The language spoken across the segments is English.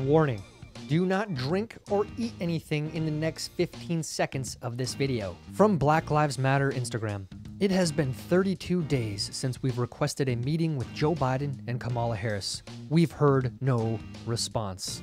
Warning, do not drink or eat anything in the next 15 seconds of this video. From Black Lives Matter Instagram, it has been 32 days since we've requested a meeting with Joe Biden and Kamala Harris. We've heard no response.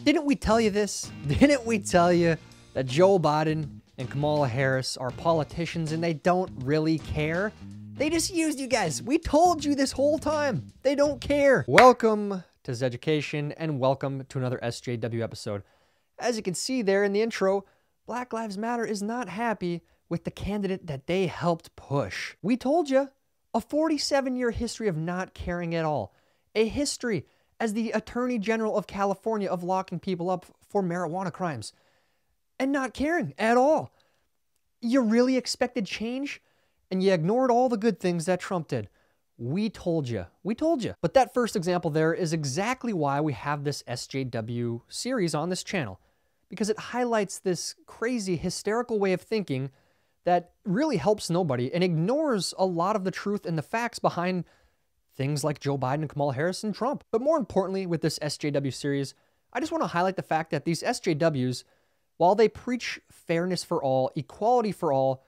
Didn't we tell you this? Didn't we tell you that Joe Biden and Kamala Harris are politicians and they don't really care? They just used you guys. We told you this whole time. They don't care. Welcome to Tazz Education and welcome to another SJW episode. As you can see there in the intro, Black Lives Matter is not happy with the candidate that they helped push. We told you, a 47-year history of not caring at all. A history as the Attorney General of California of locking people up for marijuana crimes and not caring at all. You really expected change and you ignored all the good things that Trump did. We told you. We told you. But that first example there is exactly why we have this SJW series on this channel, because it highlights this crazy, hysterical way of thinking that really helps nobody and ignores a lot of the truth and the facts behind things like Joe Biden and Kamala Harris and Trump. But more importantly, with this SJW series, I just want to highlight the fact that these SJWs, while they preach fairness for all, equality for all,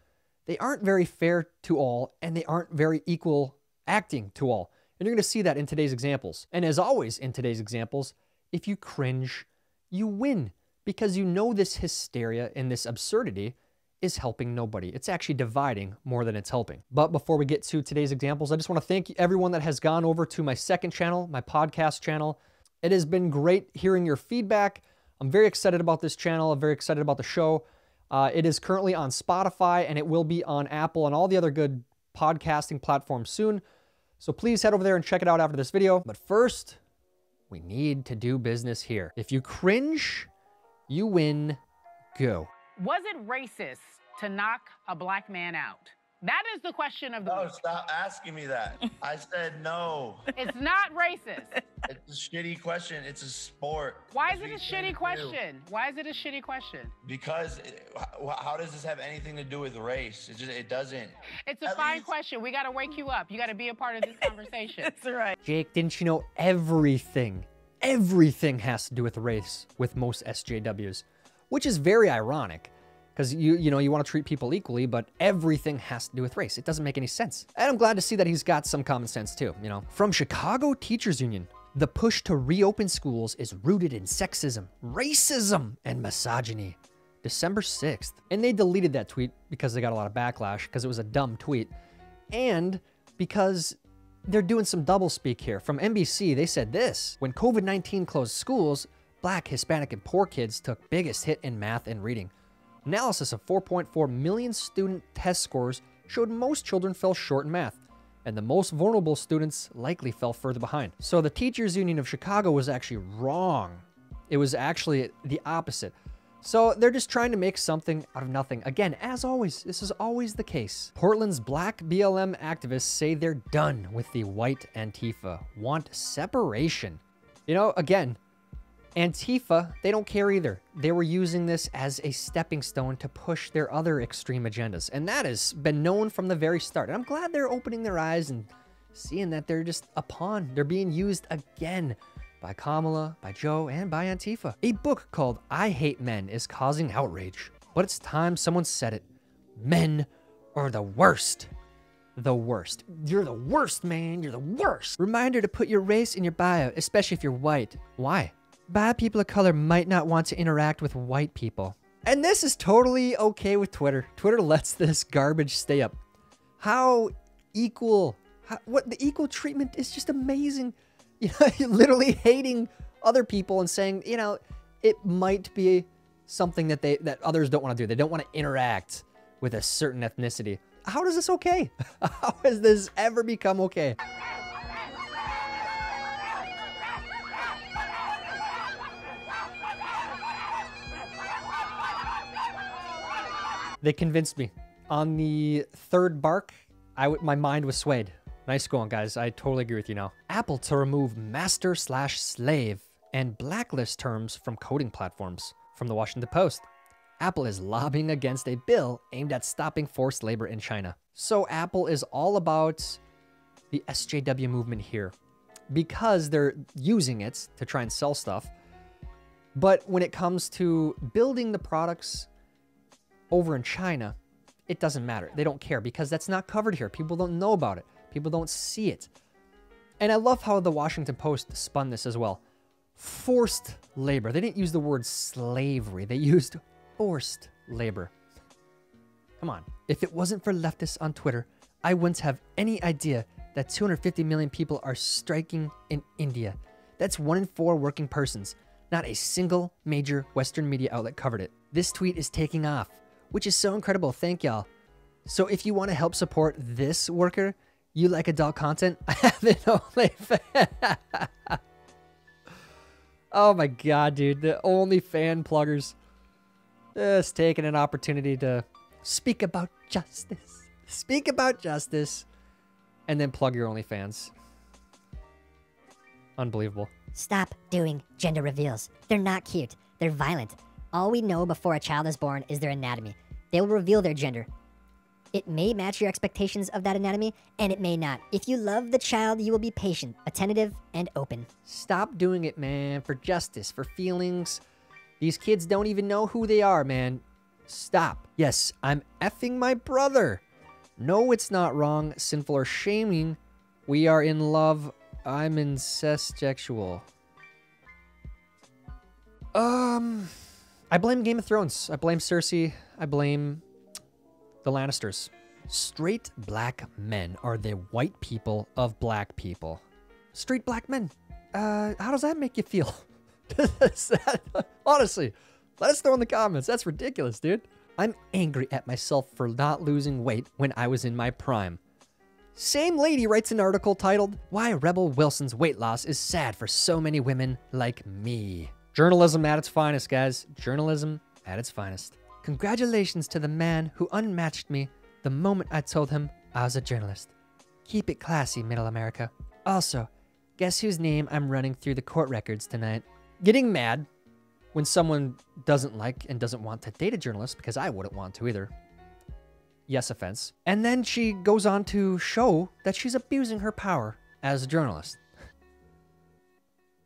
they aren't very fair to all, and they aren't very equal acting to all. And you're going to see that in today's examples. And as always in today's examples, if you cringe, you win, because you know this hysteria and this absurdity is helping nobody. It's actually dividing more than it's helping. But before we get to today's examples, I just want to thank everyone that has gone over to my second channel, my podcast channel. It has been great hearing your feedback. I'm very excited about this channel. I'm very excited about the show. It is currently on Spotify and it will be on Apple and all the other good podcasting platforms soon. So please head over there and check it out after this video. But first, we need to do business here. If you cringe, you win. Go. Was it racist to knock a black man out? That is the question of the week. No, stop asking me that. I said no. It's not racist. It's a shitty question. It's a sport. Why is it a shitty question? Why is it a shitty question? Because how does this have anything to do with race? It doesn't. It's a fine question. We got to wake you up. You got to be a part of this conversation. That's right. Jake, didn't you know everything has to do with race with most SJWs, which is very ironic. Because you want to treat people equally, but everything has to do with race. It doesn't make any sense. And I'm glad to see that he's got some common sense too, you know. From Chicago Teachers Union, the push to reopen schools is rooted in sexism, racism, and misogyny. December 6th. And they deleted that tweet because they got a lot of backlash because it was a dumb tweet. And because they're doing some doublespeak here. From NBC, they said this: when COVID-19 closed schools, Black, Hispanic, and poor kids took biggest hit in math and reading. Analysis of 4.4 million student test scores showed most children fell short in math, and the most vulnerable students likely fell further behind. So the Teachers Union of Chicago was actually wrong. It was actually the opposite. So they're just trying to make something out of nothing. Again, as always, this is always the case. Portland's Black BLM activists say they're done with the white Antifa, want separation. You know, again, Antifa, they don't care either. They were using this as a stepping stone to push their other extreme agendas. And that has been known from the very start. And I'm glad they're opening their eyes and seeing that they're just a pawn. They're being used again by Kamala, by Joe, and by Antifa. A book called I Hate Men is causing outrage. But it's time someone said it. Men are the worst. The worst. You're the worst, man. You're the worst. Reminder to put your race in your bio, especially if you're white. Why? Bad people of color might not want to interact with white people. And this is totally okay with Twitter. Twitter lets this garbage stay up. How equal, what the equal treatment is just amazing. You know, you're literally hating other people and saying, you know, it might be something that others don't want to do. They don't want to interact with a certain ethnicity. How is this okay? How has this ever become okay? They convinced me. On the third bark, my mind was swayed. Nice going, guys. I totally agree with you now. Apple to remove master/slave and blacklist terms from coding platforms. From the Washington Post. Apple is lobbying against a bill aimed at stopping forced labor in China. So Apple is all about the SJW movement here. Because they're using it to try and sell stuff, But when it comes to building the products over in China, it doesn't matter. They don't care because that's not covered here. People don't know about it. People don't see it. And I love how the Washington Post spun this as well. Forced labor. They didn't use the word slavery. They used forced labor. Come on. If it wasn't for leftists on Twitter, I wouldn't have any idea that 250 million people are striking in India. That's 1 in 4 working persons. Not a single major Western media outlet covered it. This tweet is taking off, which is so incredible. Thank y'all. So if you want to help support this worker, you like adult content, I have an OnlyFans. Oh my God, dude. The OnlyFan pluggers. Just taking an opportunity to speak about justice. Speak about justice. And then plug your OnlyFans. Unbelievable. Stop doing gender reveals. They're not cute. They're violent. All we know before a child is born is their anatomy. They will reveal their gender. It may match your expectations of that anatomy, and it may not. If you love the child, you will be patient, attentive, and open. Stop doing it, man. For justice, for feelings. These kids don't even know who they are, man. Stop. Yes, I'm effing my brother. No, it's not wrong, sinful, or shaming. We are in love. I'm incestsexual. I blame Game of Thrones. I blame Cersei. I blame the Lannisters. Straight black men are the white people of black people. Straight black men. How does that make you feel? Honestly, let us know in the comments. That's ridiculous, dude. I'm angry at myself for not losing weight when I was in my prime. Same lady writes an article titled, Why Rebel Wilson's Weight Loss is Sad for So Many Women Like Me. Journalism at its finest, guys. Journalism at its finest. Congratulations to the man who unmatched me the moment I told him I was a journalist. Keep it classy, Middle America. Also, guess whose name I'm running through the court records tonight? Getting mad when someone doesn't like and doesn't want to date a journalist, because I wouldn't want to either. Yes, offense. And then she goes on to show that she's abusing her power as a journalist.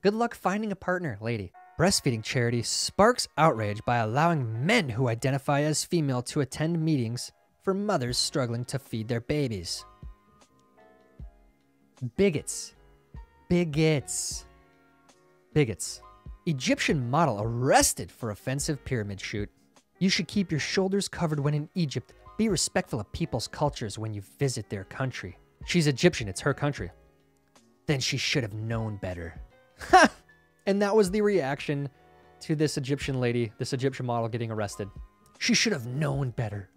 Good luck finding a partner, lady. Breastfeeding charity sparks outrage by allowing men who identify as female to attend meetings for mothers struggling to feed their babies. Bigots. Bigots. Bigots. Egyptian model arrested for offensive pyramid shoot. You should keep your shoulders covered when in Egypt. Be respectful of people's cultures when you visit their country. She's Egyptian, it's her country. Then she should have known better. Ha! And that was the reaction to this Egyptian lady, this Egyptian model getting arrested. She should have known better.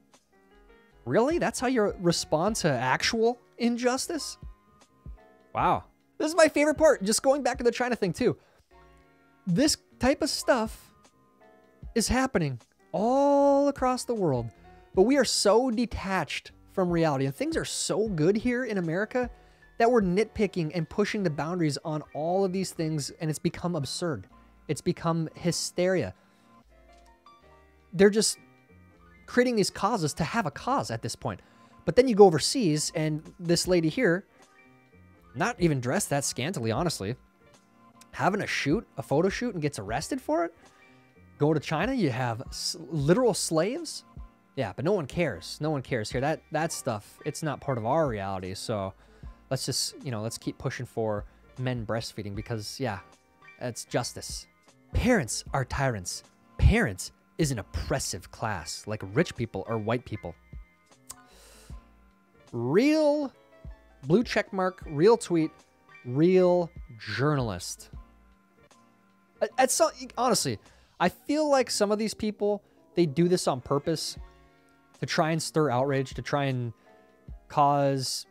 Really? That's how you respond to actual injustice? Wow. This is my favorite part, just going back to the China thing too. This type of stuff is happening all across the world, but we are so detached from reality, and things are so good here in America that we're nitpicking and pushing the boundaries on all of these things, and it's become absurd. It's become hysteria. They're just creating these causes to have a cause at this point. But then you go overseas, and this lady here, not even dressed that scantily, honestly, having a photo shoot and gets arrested for it. Go to China, you have literal slaves. Yeah, but no one cares. No one cares here. That stuff, it's not part of our reality. So let's just, let's keep pushing for men breastfeeding because, yeah, it's justice. Parents are tyrants. Parents is an oppressive class, like rich people or white people. Real blue check mark, real tweet, real journalist. Honestly, I feel like some of these people, they do this on purpose to try and stir outrage, to try and cause,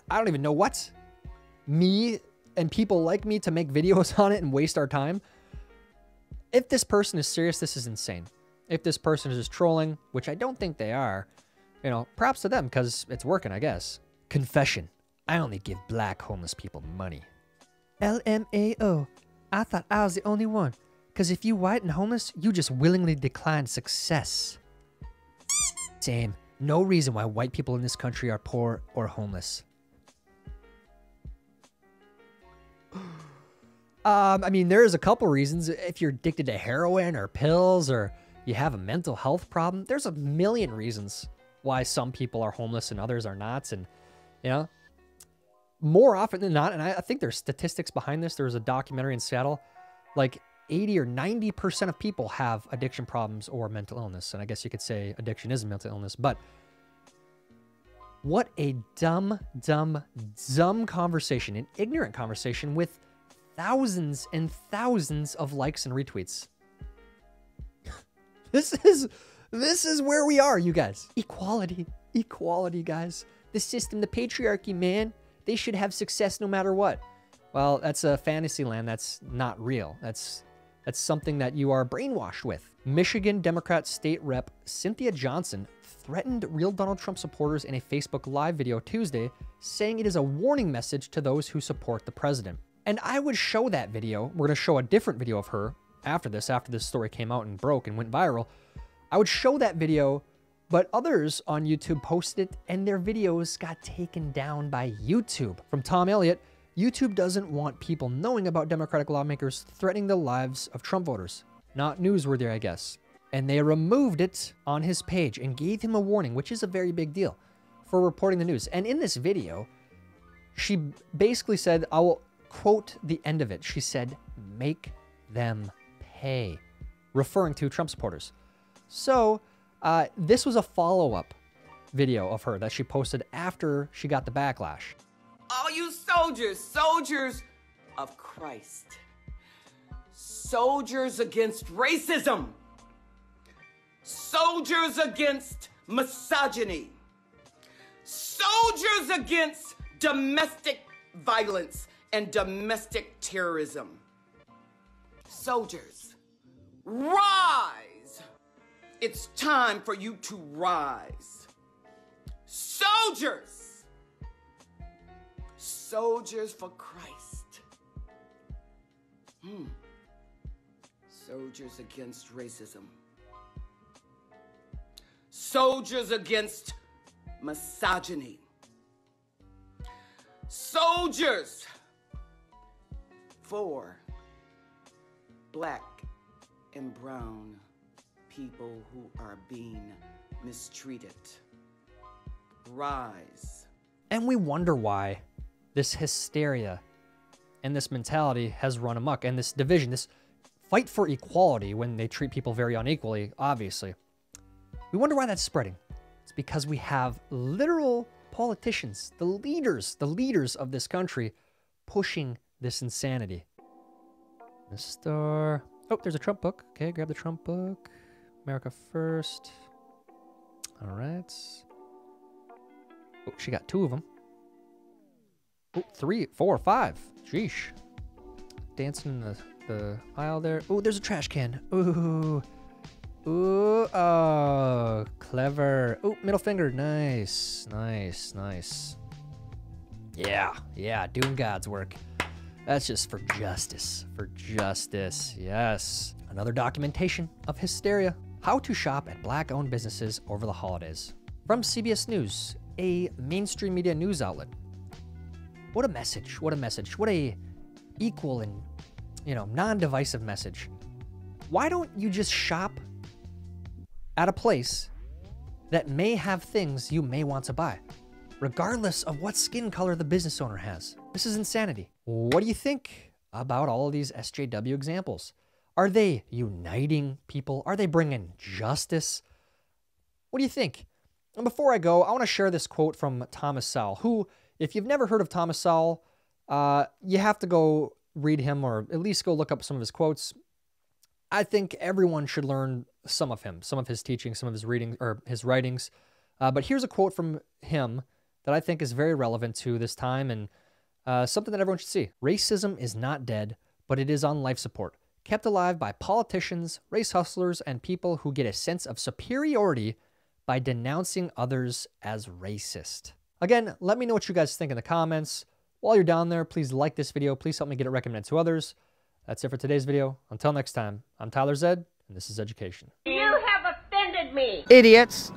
I don't even know what, me and people like me to make videos on it and waste our time. If this person is serious, this is insane. If this person is just trolling, which I don't think they are, props to them because it's working, I guess. Confession. I only give black homeless people money. LMAO. I thought I was the only one. Because if you white and homeless, you just willingly decline success. Same. No reason why white people in this country are poor or homeless. I mean, there's a couple reasons. If you're addicted to heroin or pills or you have a mental health problem, there's a million reasons why some people are homeless and others are not. And, you know, more often than not, and I think there's statistics behind this. There was a documentary in Seattle, like 80 or 90% of people have addiction problems or mental illness. And I guess you could say addiction is a mental illness, but what a dumb conversation, an ignorant conversation with thousands and thousands of likes and retweets. This is where we are, you guys. Equality, guys. The system, the patriarchy, man. They should have success no matter what. Well, that's a fantasy land. That's not real. That's something that you are brainwashed with. Michigan Democrat State Rep Cynthia Johnson threatened real Donald Trump supporters in a Facebook Live video Tuesday, saying it is a warning message to those who support the president. And I would show that video. We're going to show a different video of her after this story came out and broke and went viral. I would show that video, but others on YouTube posted it and their videos got taken down by YouTube. From Tom Elliott, YouTube doesn't want people knowing about Democratic lawmakers threatening the lives of Trump voters. Not newsworthy, I guess. And they removed it on his page and gave him a warning, which is a very big deal, for reporting the news. And in this video, she basically said, I will quote the end of it. She said, "Make them pay," referring to Trump supporters. So this was a follow-up video of her that she posted after she got the backlash. All you soldiers of Christ, soldiers against racism, soldiers against misogyny, soldiers against domestic violence and domestic terrorism. Soldiers, rise! It's time for you to rise. Soldiers! Soldiers for Christ. Soldiers against racism. Soldiers against misogyny. Soldiers for Black and brown people who are being mistreated. Rise. And we wonder why this hysteria and this mentality has run amok, and this division, this fight for equality when they treat people very unequally, obviously. We wonder why that's spreading. It's because we have literal politicians, the leaders of this country, pushing this insanity. Mr. Oh, there's a Trump book. Okay, grab the Trump book. America First. All right. Oh, she got 2 of them. Oh, 3, 4, 5. Sheesh. Dancing in the aisle there. Oh, there's a trash can. Ooh. Ooh. Oh, clever. Oh, middle finger. Nice. Yeah, doing God's work. That's just for justice. Yes. Another documentation of hysteria. How to shop at Black-owned businesses over the holidays. From CBS News, a mainstream media news outlet. What a message. What a equal and, non-divisive message. Why don't you just shop at a place that may have things you may want to buy, regardless of what skin color the business owner has? This is insanity. What do you think about all of these SJW examples? Are they uniting people? Are they bringing justice? What do you think? And before I go, I want to share this quote from Thomas Sowell, who, if you've never heard of Thomas Sowell, you have to go read him, or at least go look up some of his quotes. I think everyone should learn some of him, some of his teachings, some of his reading or his writings. But here's a quote from him that I think is very relevant to this time and something that everyone should see. Racism is not dead, but it is on life support, kept alive by politicians, race hustlers, and people who get a sense of superiority by denouncing others as racist. Again, let me know what you guys think in the comments. While you're down there, please like this video. Please help me get it recommended to others. That's it for today's video. Until next time, I'm Tyler Zed, and this is Education. You have offended me. Idiots.